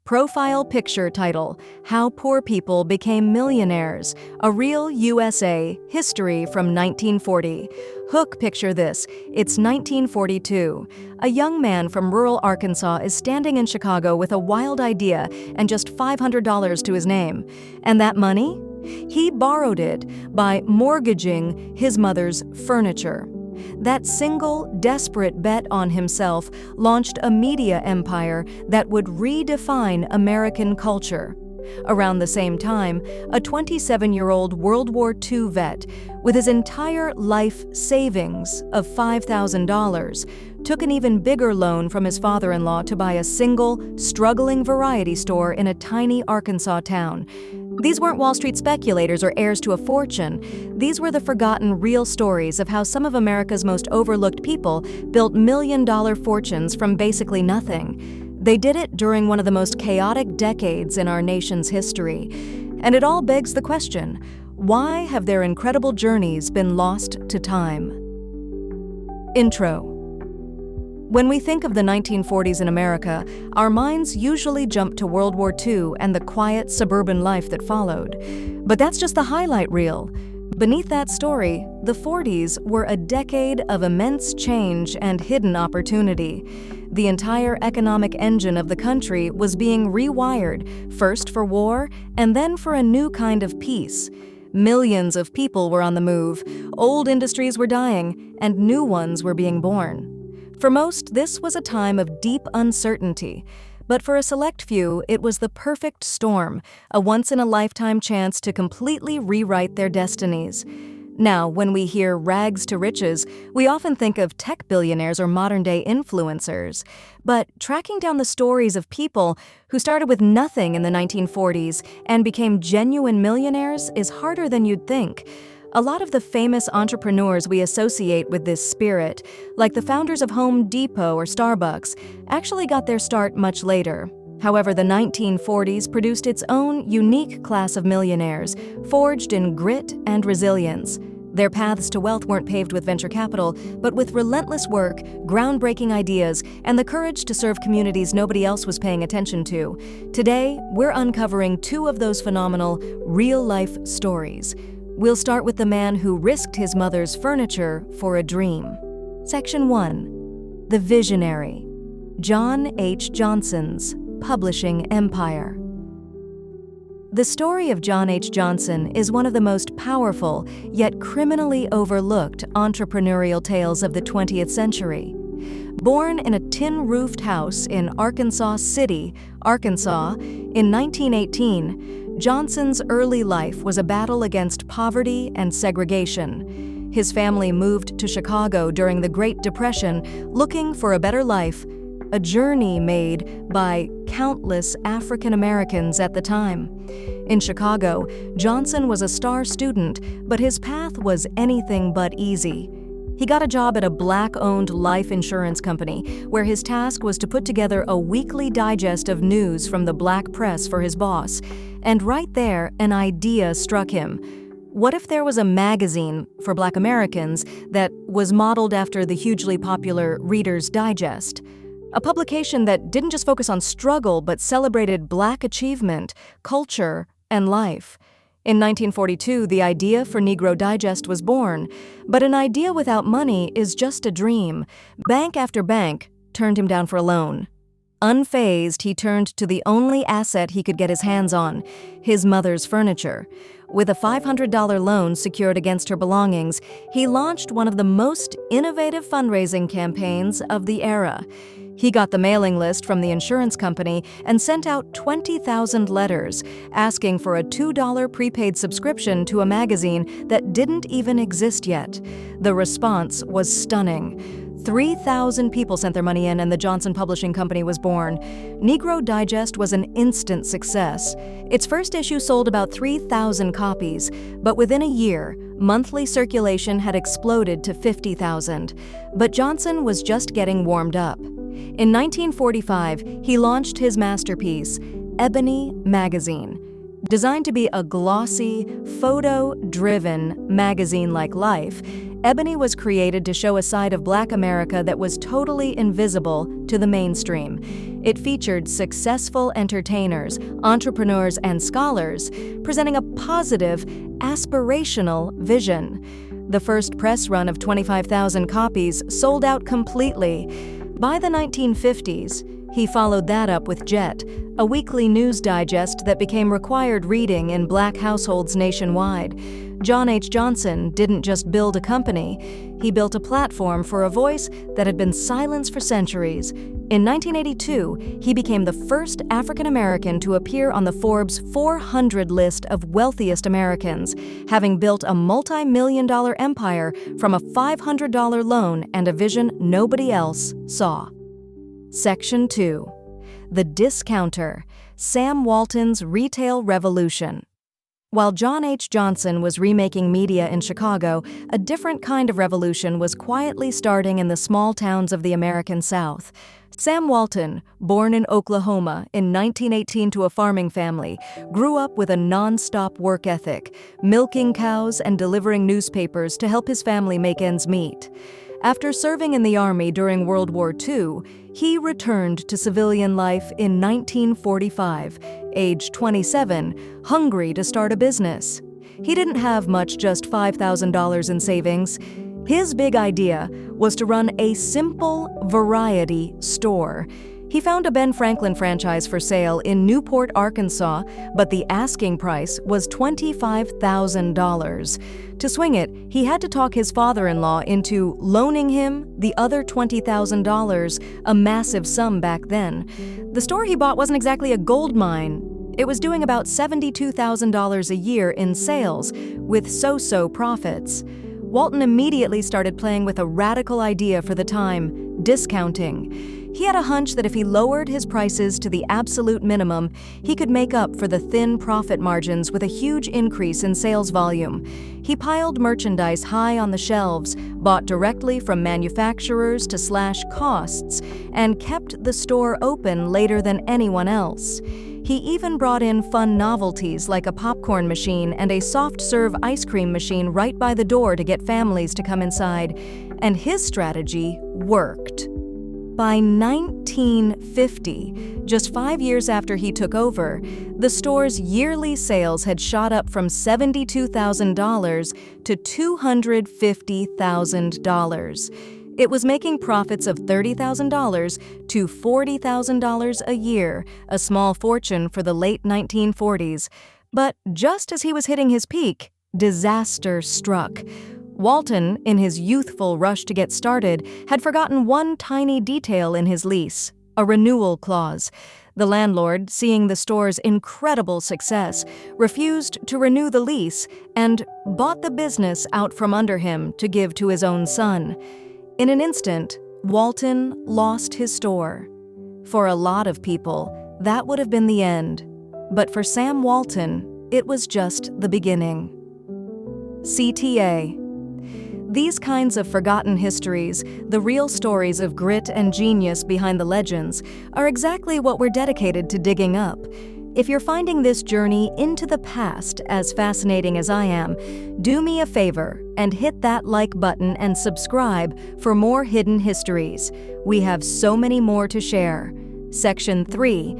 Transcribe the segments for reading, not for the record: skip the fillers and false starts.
Profile picture title, How Poor People Became Millionaires, a Real USA History from 1940. Hook picture this, it's 1942. A young man from rural Arkansas is standing in Chicago with a wild idea and just $500 to his name. And that money? He borrowed it by mortgaging his mother's furniture. That single, desperate bet on himself launched a media empire that would redefine American culture. Around the same time, a 27-year-old World War II vet, with his entire life savings of $5,000, took an even bigger loan from his father-in-law to buy a single, struggling variety store in a tiny Arkansas town. These weren't Wall Street speculators or heirs to a fortune. These were the forgotten real stories of how some of America's most overlooked people built million-dollar fortunes from basically nothing. They did it during one of the most chaotic decades in our nation's history. And it all begs the question, why have their incredible journeys been lost to time? Intro. When we think of the 1940s in America, our minds usually jump to World War II and the quiet suburban life that followed. But that's just the highlight reel. Beneath that story, the 40s were a decade of immense change and hidden opportunity. The entire economic engine of the country was being rewired, first for war and then for a new kind of peace. Millions of people were on the move, old industries were dying, and new ones were being born. For most, this was a time of deep uncertainty, but for a select few, it was the perfect storm, a once-in-a-lifetime chance to completely rewrite their destinies. Now, when we hear rags to riches, we often think of tech billionaires or modern-day influencers. But tracking down the stories of people who started with nothing in the 1940s and became genuine millionaires is harder than you'd think. A lot of the famous entrepreneurs we associate with this spirit, like the founders of Home Depot or Starbucks, actually got their start much later. However, the 1940s produced its own unique class of millionaires, forged in grit and resilience. Their paths to wealth weren't paved with venture capital, but with relentless work, groundbreaking ideas, and the courage to serve communities nobody else was paying attention to. Today, we're uncovering two of those phenomenal, real-life stories. We'll start with the man who risked his mother's furniture for a dream. Section 1. The Visionary. John H. Johnson's publishing empire. The story of John H. Johnson is one of the most powerful, yet criminally overlooked entrepreneurial tales of the 20th century. Born in a tin-roofed house in Arkansas City, Arkansas, in 1918, Johnson's early life was a battle against poverty and segregation. His family moved to Chicago during the Great Depression, looking for a better life, a journey made by countless African Americans at the time. In Chicago, Johnson was a star student, but his path was anything but easy. He got a job at a Black-owned life insurance company, where his task was to put together a weekly digest of news from the Black press for his boss. And right there, an idea struck him. What if there was a magazine for Black Americans that was modeled after the hugely popular Reader's Digest? A publication that didn't just focus on struggle, but celebrated Black achievement, culture, and life. In 1942, the idea for Negro Digest was born, but an idea without money is just a dream. Bank after bank turned him down for a loan. Unfazed, he turned to the only asset he could get his hands on, his mother's furniture. With a $500 loan secured against her belongings, he launched one of the most innovative fundraising campaigns of the era. He got the mailing list from the insurance company and sent out 20,000 letters asking for a $2 prepaid subscription to a magazine that didn't even exist yet. The response was stunning. 3,000 people sent their money in and the Johnson Publishing Company was born. Negro Digest was an instant success. Its first issue sold about 3,000 copies, but within a year, monthly circulation had exploded to 50,000. But Johnson was just getting warmed up. In 1945, he launched his masterpiece, Ebony Magazine. Designed to be a glossy, photo-driven magazine like Life, Ebony was created to show a side of Black America that was totally invisible to the mainstream. It featured successful entertainers, entrepreneurs, and scholars, presenting a positive, aspirational vision. The first press run of 25,000 copies sold out completely. By the 1950s, he followed that up with Jet, a weekly news digest that became required reading in Black households nationwide. John H. Johnson didn't just build a company, he built a platform for a voice that had been silenced for centuries. In 1982, he became the first African American to appear on the Forbes 400 list of wealthiest Americans, having built a multi-million-dollar empire from a $500 loan and a vision nobody else saw. Section 2. The Discounter, Sam Walton's Retail Revolution. While John H. Johnson was remaking media in Chicago, a different kind of revolution was quietly starting in the small towns of the American South. Sam Walton, born in Oklahoma in 1918 to a farming family, grew up with a non-stop work ethic, milking cows and delivering newspapers to help his family make ends meet. After serving in the Army during World War II, he returned to civilian life in 1945, age 27, hungry to start a business. He didn't have much, just $5,000 in savings. His big idea was to run a simple variety store. He found a Ben Franklin franchise for sale in Newport, Arkansas, but the asking price was $25,000. To swing it, he had to talk his father-in-law into loaning him the other $20,000, a massive sum back then. The store he bought wasn't exactly a gold mine. It was doing about $72,000 a year in sales, with so-so profits. Walton immediately started playing with a radical idea for the time: discounting. He had a hunch that if he lowered his prices to the absolute minimum, he could make up for the thin profit margins with a huge increase in sales volume. He piled merchandise high on the shelves, bought directly from manufacturers to slash costs, and kept the store open later than anyone else. He even brought in fun novelties like a popcorn machine and a soft-serve ice cream machine right by the door to get families to come inside. And his strategy worked. By 1950, just 5 years after he took over, the store's yearly sales had shot up from $72,000 to $250,000. It was making profits of $30,000 to $40,000 a year, a small fortune for the late 1940s. But just as he was hitting his peak, disaster struck. Walton, in his youthful rush to get started, had forgotten one tiny detail in his lease: a renewal clause. The landlord, seeing the store's incredible success, refused to renew the lease and bought the business out from under him to give to his own son. In an instant, Walton lost his store. For a lot of people, that would have been the end. But for Sam Walton, it was just the beginning. CTA. These kinds of forgotten histories, the real stories of grit and genius behind the legends, are exactly what we're dedicated to digging up. If you're finding this journey into the past as fascinating as I am, do me a favor and hit that like button and subscribe for more hidden histories. We have so many more to share. Section 3.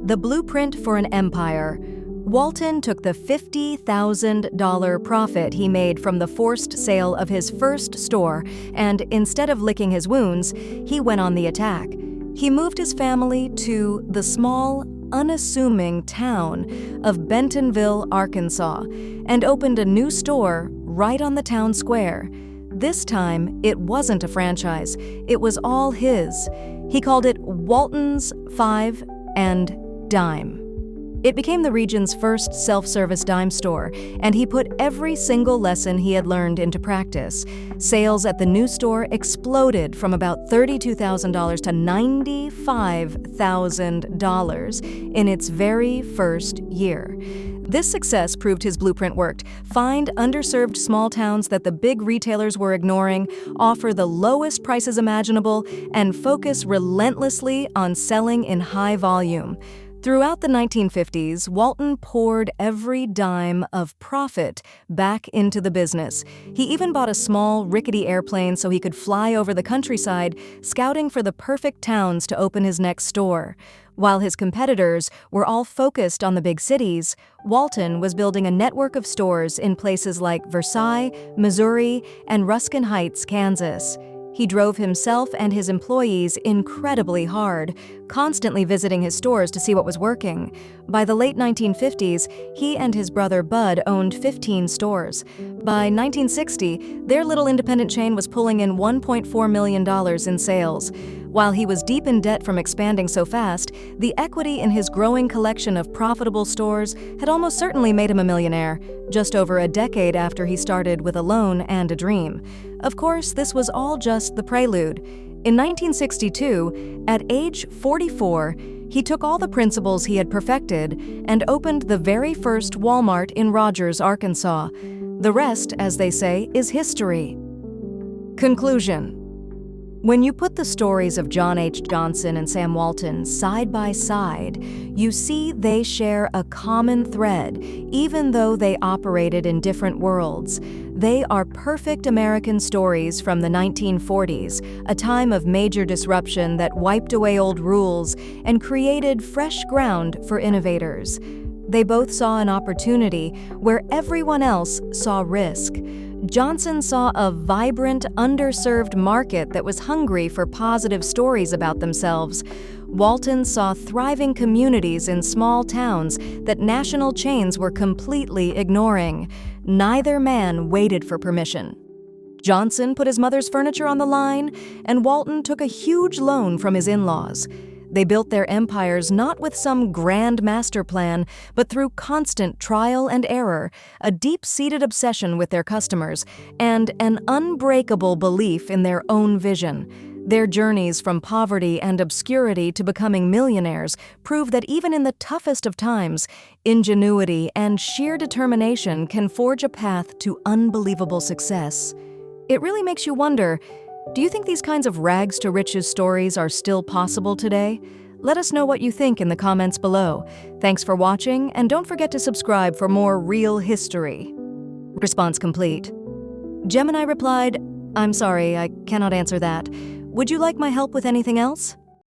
The Blueprint for an Empire. Walton took the $50,000 profit he made from the forced sale of his first store, and instead of licking his wounds, he went on the attack. He moved his family to the small, unassuming town of Bentonville, Arkansas, and opened a new store right on the town square. This time, it wasn't a franchise. It was all his. He called it Walton's Five and Dime. It became the region's first self-service dime store, and he put every single lesson he had learned into practice. Sales at the new store exploded from about $32,000 to $95,000 in its very first year. This success proved his blueprint worked. Find underserved small towns that the big retailers were ignoring, offer the lowest prices imaginable, and focus relentlessly on selling in high volume. Throughout the 1950s, Walton poured every dime of profit back into the business. He even bought a small, rickety airplane so he could fly over the countryside, scouting for the perfect towns to open his next store. While his competitors were all focused on the big cities, Walton was building a network of stores in places like Versailles, Missouri, and Ruskin Heights, Kansas. He drove himself and his employees incredibly hard, constantly visiting his stores to see what was working. By the late 1950s, he and his brother Bud owned 15 stores. By 1960, their little independent chain was pulling in $1.4 million in sales. While he was deep in debt from expanding so fast, the equity in his growing collection of profitable stores had almost certainly made him a millionaire, just over a decade after he started with a loan and a dream. Of course, this was all just the prelude. In 1962, at age 44, he took all the principles he had perfected and opened the very first Walmart in Rogers, Arkansas. The rest, as they say, is history. Conclusion. When you put the stories of John H. Johnson and Sam Walton side by side, you see they share a common thread, even though they operated in different worlds. They are perfect American stories from the 1940s, a time of major disruption that wiped away old rules and created fresh ground for innovators. They both saw an opportunity where everyone else saw risk. Johnson saw a vibrant, underserved market that was hungry for positive stories about themselves. Walton saw thriving communities in small towns that national chains were completely ignoring. Neither man waited for permission. Johnson put his mother's furniture on the line, and Walton took a huge loan from his in-laws. They built their empires not with some grand master plan, but through constant trial and error, a deep-seated obsession with their customers, and an unbreakable belief in their own vision. Their journeys from poverty and obscurity to becoming millionaires prove that even in the toughest of times, ingenuity and sheer determination can forge a path to unbelievable success. It really makes you wonder, do you think these kinds of rags to riches stories are still possible today? Let us know what you think in the comments below. Thanks for watching, and don't forget to subscribe for more real history. Response complete. Gemini replied, "I'm sorry, I cannot answer that. Would you like my help with anything else?"